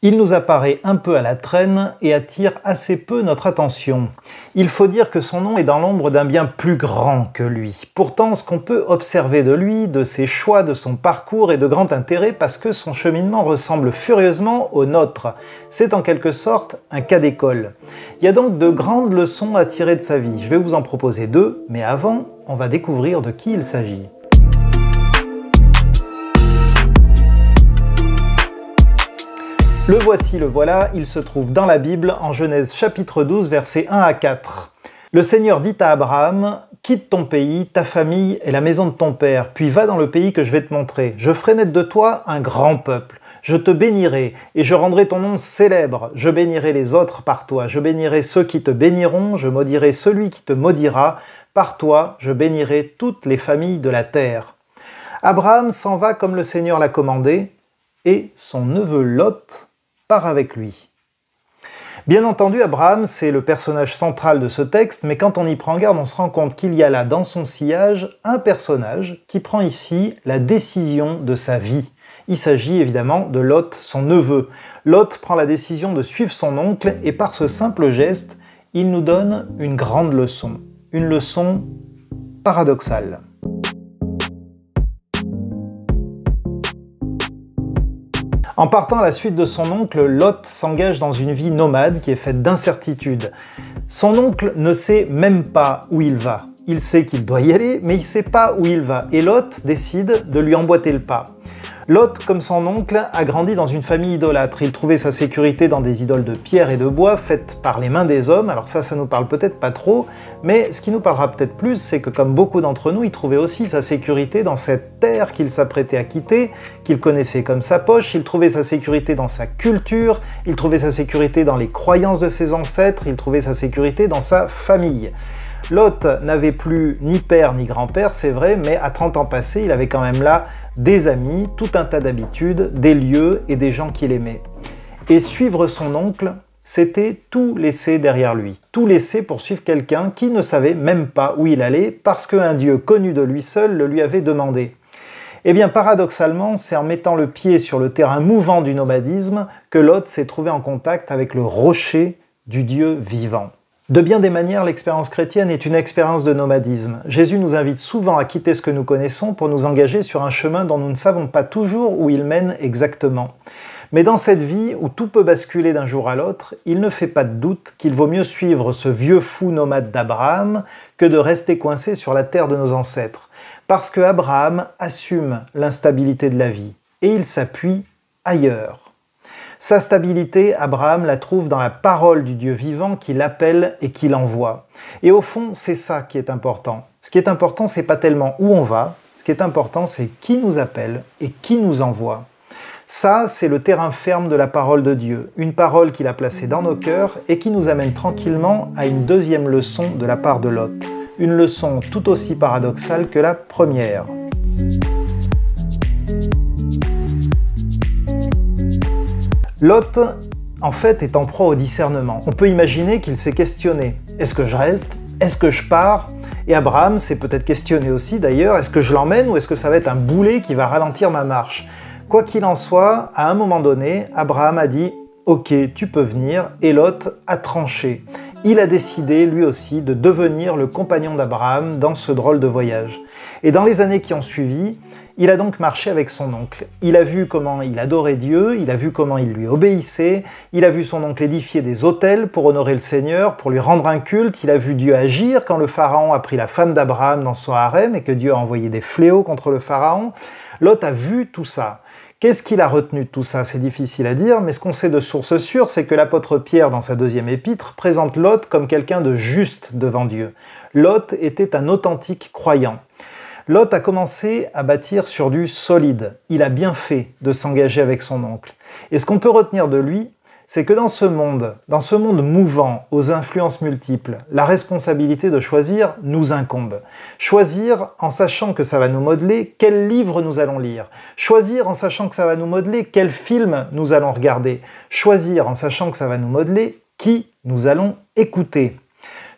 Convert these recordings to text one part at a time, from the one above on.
Il nous apparaît un peu à la traîne et attire assez peu notre attention. Il faut dire que son nom est dans l'ombre d'un bien plus grand que lui. Pourtant, ce qu'on peut observer de lui, de ses choix, de son parcours est de grand intérêt parce que son cheminement ressemble furieusement au nôtre. C'est en quelque sorte un cas d'école. Il y a donc de grandes leçons à tirer de sa vie. Je vais vous en proposer deux, mais avant, on va découvrir de qui il s'agit. Le voici, le voilà, il se trouve dans la Bible, en Genèse chapitre 12, versets 1 à 4. Le Seigneur dit à Abraham, « Quitte ton pays, ta famille et la maison de ton père, puis va dans le pays que je vais te montrer. Je ferai naître de toi un grand peuple. Je te bénirai, et je rendrai ton nom célèbre. Je bénirai les autres par toi. Je bénirai ceux qui te béniront, je maudirai celui qui te maudira. Par toi, je bénirai toutes les familles de la terre. » Abraham s'en va comme le Seigneur l'a commandé, et son neveu Lot part avec lui. Bien entendu, Abraham, c'est le personnage central de ce texte, mais quand on y prend garde, on se rend compte qu'il y a là, dans son sillage, un personnage qui prend ici la décision de sa vie. Il s'agit évidemment de Lot, son neveu. Lot prend la décision de suivre son oncle, et par ce simple geste, il nous donne une grande leçon. Une leçon paradoxale. En partant à la suite de son oncle, Lot s'engage dans une vie nomade qui est faite d'incertitudes. Son oncle ne sait même pas où il va. Il sait qu'il doit y aller, mais il ne sait pas où il va. Et Lot décide de lui emboîter le pas. Lot, comme son oncle, a grandi dans une famille idolâtre. Il trouvait sa sécurité dans des idoles de pierre et de bois faites par les mains des hommes. Alors ça nous parle peut-être pas trop, mais ce qui nous parlera peut-être plus, c'est que comme beaucoup d'entre nous, il trouvait aussi sa sécurité dans cette terre qu'il s'apprêtait à quitter, qu'il connaissait comme sa poche. Il trouvait sa sécurité dans sa culture, il trouvait sa sécurité dans les croyances de ses ancêtres, il trouvait sa sécurité dans sa famille. Lot n'avait plus ni père ni grand-père, c'est vrai, mais à 30 ans passés, il avait quand même là des amis, tout un tas d'habitudes, des lieux et des gens qu'il aimait. Et suivre son oncle, c'était tout laisser derrière lui. Tout laisser pour suivre quelqu'un qui ne savait même pas où il allait parce qu'un Dieu connu de lui seul le lui avait demandé. Eh bien, paradoxalement, c'est en mettant le pied sur le terrain mouvant du nomadisme que Lot s'est trouvé en contact avec le rocher du Dieu vivant. De bien des manières, l'expérience chrétienne est une expérience de nomadisme. Jésus nous invite souvent à quitter ce que nous connaissons pour nous engager sur un chemin dont nous ne savons pas toujours où il mène exactement. Mais dans cette vie où tout peut basculer d'un jour à l'autre, il ne fait pas de doute qu'il vaut mieux suivre ce vieux fou nomade d'Abraham que de rester coincé sur la terre de nos ancêtres. Parce que Abraham assume l'instabilité de la vie et il s'appuie ailleurs. Sa stabilité, Abraham la trouve dans la parole du Dieu vivant qui l'appelle et qui l'envoie. Et au fond, c'est ça qui est important. Ce qui est important, c'est pas tellement où on va, ce qui est important, c'est qui nous appelle et qui nous envoie. Ça, c'est le terrain ferme de la parole de Dieu, une parole qu'il a placée dans nos cœurs et qui nous amène tranquillement à une deuxième leçon de la part de Lot. Une leçon tout aussi paradoxale que la première. Lot, en fait, est en proie au discernement. On peut imaginer qu'il s'est questionné. Est-ce que je reste? Est-ce que je pars? Et Abraham s'est peut-être questionné aussi d'ailleurs, est-ce que je l'emmène ou est-ce que ça va être un boulet qui va ralentir ma marche? Quoi qu'il en soit, à un moment donné, Abraham a dit « Ok, tu peux venir » et Lot a tranché. Il a décidé, lui aussi, de devenir le compagnon d'Abraham dans ce drôle de voyage. Et dans les années qui ont suivi, il a donc marché avec son oncle. Il a vu comment il adorait Dieu, il a vu comment il lui obéissait, il a vu son oncle édifier des autels pour honorer le Seigneur, pour lui rendre un culte, il a vu Dieu agir quand le pharaon a pris la femme d'Abraham dans son harem et que Dieu a envoyé des fléaux contre le pharaon. Lot a vu tout ça. Qu'est-ce qu'il a retenu de tout ça? C'est difficile à dire, mais ce qu'on sait de source sûre, c'est que l'apôtre Pierre, dans sa deuxième épître, présente Lot comme quelqu'un de juste devant Dieu. Lot était un authentique croyant. Lot a commencé à bâtir sur du solide. Il a bien fait de s'engager avec son oncle. Et ce qu'on peut retenir de lui, c'est que dans ce monde mouvant, aux influences multiples, la responsabilité de choisir nous incombe. Choisir en sachant que ça va nous modeler quel livre nous allons lire. Choisir en sachant que ça va nous modeler quel film nous allons regarder. Choisir en sachant que ça va nous modeler qui nous allons écouter.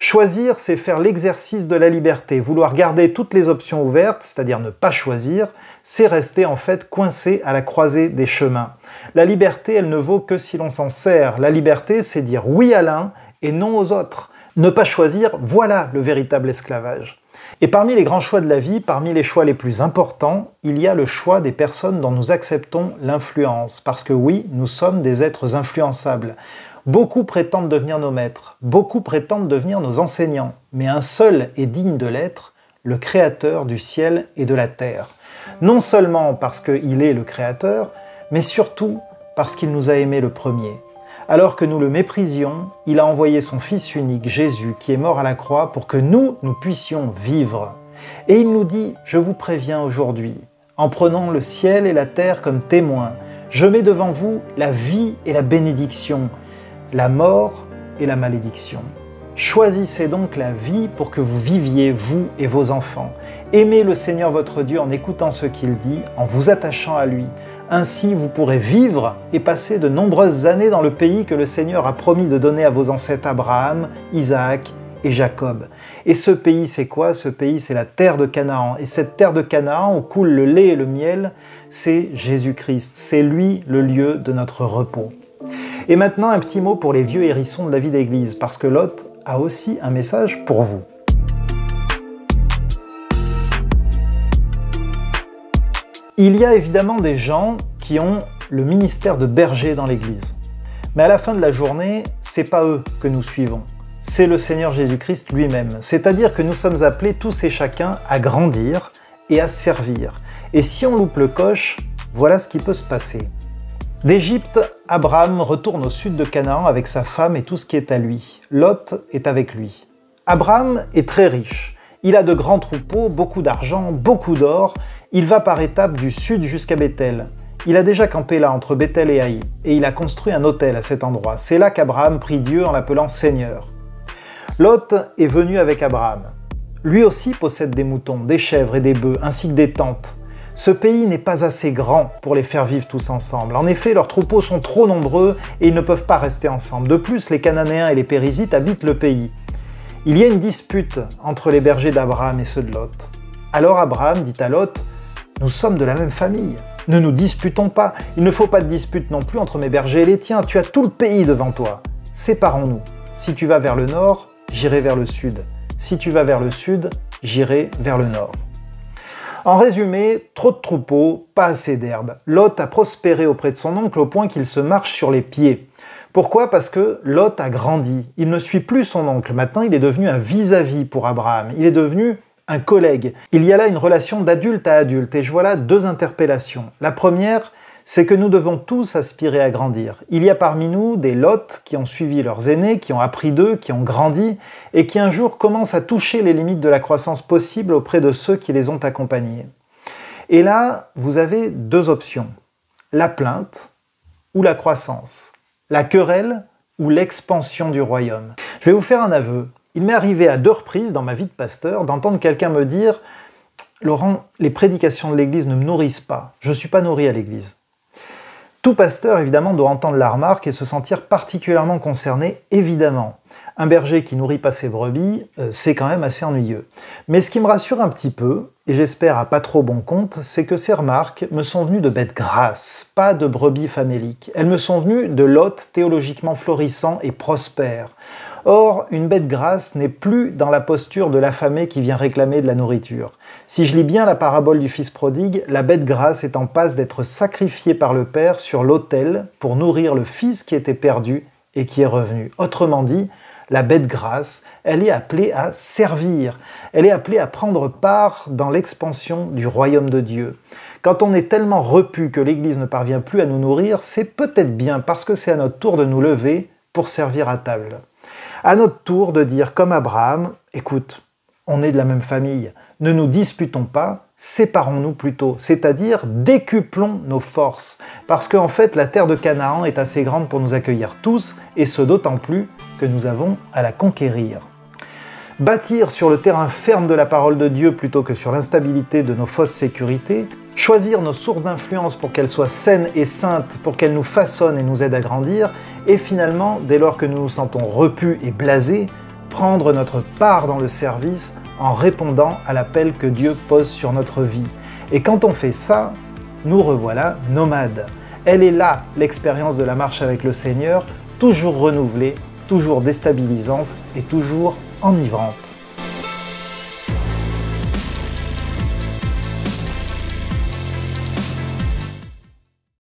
Choisir, c'est faire l'exercice de la liberté. Vouloir garder toutes les options ouvertes, c'est-à-dire ne pas choisir, c'est rester en fait coincé à la croisée des chemins. La liberté, elle ne vaut que si l'on s'en sert. La liberté, c'est dire oui à l'un et non aux autres. Ne pas choisir, voilà le véritable esclavage. Et parmi les grands choix de la vie, parmi les choix les plus importants, il y a le choix des personnes dont nous acceptons l'influence. Parce que oui, nous sommes des êtres influençables. Beaucoup prétendent devenir nos maîtres, beaucoup prétendent devenir nos enseignants, mais un seul est digne de l'être, le Créateur du ciel et de la terre. Non seulement parce qu'il est le Créateur, mais surtout parce qu'il nous a aimés le premier. Alors que nous le méprisions, il a envoyé son Fils unique, Jésus, qui est mort à la croix pour que nous puissions vivre. Et il nous dit « Je vous préviens aujourd'hui, en prenant le ciel et la terre comme témoins, je mets devant vous la vie et la bénédiction, la mort et la malédiction. Choisissez donc la vie pour que vous viviez, vous et vos enfants. Aimez le Seigneur votre Dieu en écoutant ce qu'il dit, en vous attachant à lui. Ainsi, vous pourrez vivre et passer de nombreuses années dans le pays que le Seigneur a promis de donner à vos ancêtres Abraham, Isaac et Jacob. Et ce pays, c'est quoi? Ce pays, c'est la terre de Canaan. Et cette terre de Canaan, où coule le lait et le miel, c'est Jésus-Christ. C'est lui le lieu de notre repos. Et maintenant, un petit mot pour les vieux hérissons de la vie d'église, parce que Lot a aussi un message pour vous. Il y a évidemment des gens qui ont le ministère de berger dans l'église. Mais à la fin de la journée, c'est pas eux que nous suivons. C'est le Seigneur Jésus-Christ lui-même. C'est-à-dire que nous sommes appelés tous et chacun à grandir et à servir. Et si on loupe le coche, voilà ce qui peut se passer. D'Égypte, Abraham retourne au sud de Canaan avec sa femme et tout ce qui est à lui. Lot est avec lui. Abraham est très riche. Il a de grands troupeaux, beaucoup d'argent, beaucoup d'or. Il va par étapes du sud jusqu'à Béthel. Il a déjà campé là entre Béthel et Haï, et il a construit un autel à cet endroit. C'est là qu'Abraham prie Dieu en l'appelant Seigneur. Lot est venu avec Abraham. Lui aussi possède des moutons, des chèvres et des bœufs, ainsi que des tentes. Ce pays n'est pas assez grand pour les faire vivre tous ensemble. En effet, leurs troupeaux sont trop nombreux et ils ne peuvent pas rester ensemble. De plus, les Cananéens et les Périzites habitent le pays. Il y a une dispute entre les bergers d'Abraham et ceux de Lot. Alors Abraham dit à Lot « Nous sommes de la même famille, ne nous disputons pas. Il ne faut pas de dispute non plus entre mes bergers et les tiens. Tu as tout le pays devant toi. Séparons-nous. Si tu vas vers le nord, j'irai vers le sud. Si tu vas vers le sud, j'irai vers le nord. » En résumé, trop de troupeaux, pas assez d'herbe. Lot a prospéré auprès de son oncle au point qu'il se marche sur les pieds. Pourquoi? Parce que Lot a grandi. Il ne suit plus son oncle. Maintenant, il est devenu un vis-à-vis pour Abraham. Il est devenu un collègue. Il y a là une relation d'adulte à adulte. Et je vois là deux interpellations. La première, c'est que nous devons tous aspirer à grandir. Il y a parmi nous des Lot qui ont suivi leurs aînés, qui ont appris d'eux, qui ont grandi, et qui un jour commencent à toucher les limites de la croissance possible auprès de ceux qui les ont accompagnés. Et là, vous avez deux options. La plainte ou la croissance. La querelle ou l'expansion du royaume. Je vais vous faire un aveu. Il m'est arrivé à 2 reprises dans ma vie de pasteur d'entendre quelqu'un me dire « Laurent, les prédications de l'Église ne me nourrissent pas. Je ne suis pas nourri à l'Église. » Tout pasteur, évidemment, doit entendre la remarque et se sentir particulièrement concerné, évidemment. Un berger qui nourrit pas ses brebis, c'est quand même assez ennuyeux. Mais ce qui me rassure un petit peu, et j'espère à pas trop bon compte, c'est que ces remarques me sont venues de bêtes grasses, pas de brebis faméliques. Elles me sont venues de Lot théologiquement florissant et prospère. Or, une bête grasse n'est plus dans la posture de l'affamé qui vient réclamer de la nourriture. Si je lis bien la parabole du fils prodigue, la bête grasse est en passe d'être sacrifiée par le père sur l'autel pour nourrir le fils qui était perdu et qui est revenu. Autrement dit, la bête grasse, elle est appelée à servir. Elle est appelée à prendre part dans l'expansion du royaume de Dieu. Quand on est tellement repu que l'Église ne parvient plus à nous nourrir, c'est peut-être bien parce que c'est à notre tour de nous lever pour servir à table. À notre tour de dire comme Abraham, écoute, on est de la même famille, ne nous disputons pas, séparons-nous plutôt, c'est-à-dire décuplons nos forces, parce qu'en fait la terre de Canaan est assez grande pour nous accueillir tous, et ce d'autant plus que nous avons à la conquérir. Bâtir sur le terrain ferme de la parole de Dieu plutôt que sur l'instabilité de nos fausses sécurités, choisir nos sources d'influence pour qu'elles soient saines et saintes, pour qu'elles nous façonnent et nous aident à grandir, et finalement, dès lors que nous nous sentons repus et blasés, prendre notre part dans le service en répondant à l'appel que Dieu pose sur notre vie. Et quand on fait ça, nous revoilà nomades. Elle est là, l'expérience de la marche avec le Seigneur, toujours renouvelée, toujours déstabilisante et toujours enivrante.